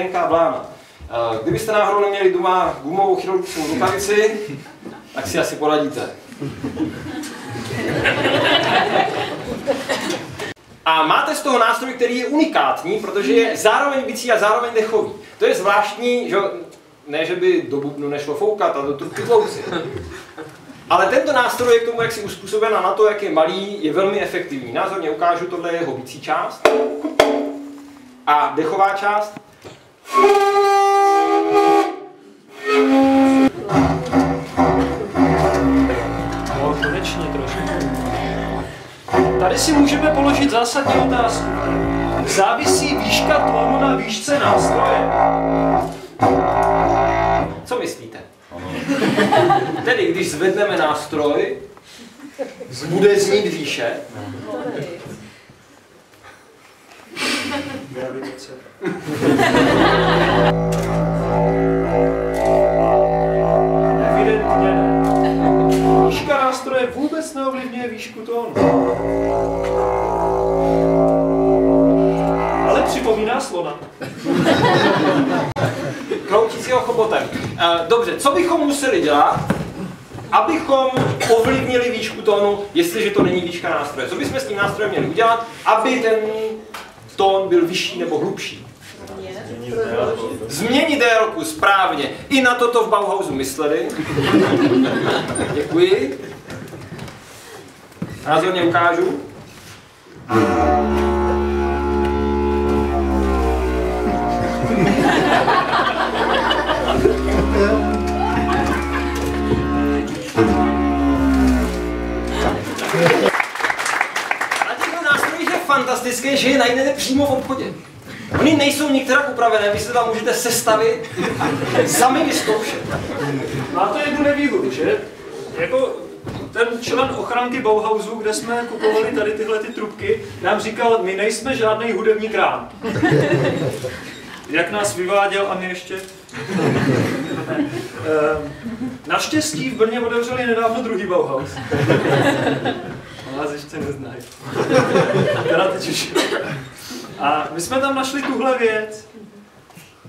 tenká blána. Kdybyste náhodou neměli doma gumovou chirurgickou rukavici, tak si asi poradíte. A máte z toho nástroj, který je unikátní, protože je zároveň bicí a zároveň dechový. To je zvláštní, že ne, že by do bubnu nešlo foukat a do trubky tlouci. Ale tento nástroj je k tomu, jak si uspůsoben a na to, jak je malý, je velmi efektivní. Názorně ukážu, tohle je jeho bicí část a dechová část. No, konečně trošku. Tady si můžeme položit zásadní otázku. Závisí výška tónu na výšce nástroje? Co myslíte? Tedy, když zvedneme nástroj, bude znít výše. Gravitace. Evidentně ne. Výška nástroje vůbec neovlivňuje výšku tónu. Ale připomíná slona. Kroutícího chobotem. Dobře, co bychom museli dělat, abychom ovlivnili výšku tónu, jestliže to není výška nástroje? Co bychom s tím nástrojem měli udělat, aby ten tón byl vyšší nebo hlubší? Změnit délku, správně. I na toto v Bauhausu mysleli. Děkuji. Názorně ukážu. Na těchto nástrojích je fantastické, že je najdete přímo v obchodě. Oni nejsou některak upravené, vy se tam můžete sestavit, sami vyzkoušet. Má to jednu nevýhodu, že? Jako ten člen ochranky Bauhausu, kde jsme kupovali tady tyhle trubky, nám říkal, my nejsme žádný hudební krám. Jak nás vyváděl a my ještě... Naštěstí v Brně otevřeli nedávno druhý Bauhaus. Vás ještě neznají. Teda teď už. A my jsme tam našli tuhle věc.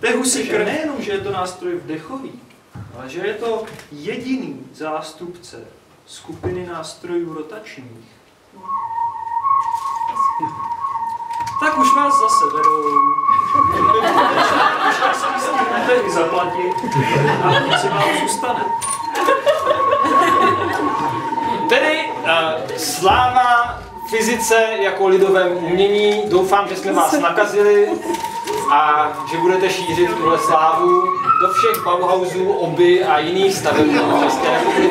To je husíkr, nejenom, že je to nástroj vdechový, ale že je to jediný zástupce skupiny nástrojů rotačních. Tak už vás zase vedou. Už si stihnete i zaplatit a nic si vám zůstane. Tedy sláva fyzice jako lidovému umění. Doufám, že jsme vás nakazili a že budete šířit tuhle slávu do všech Bauhausů, Oby a jiných staveb v České republice.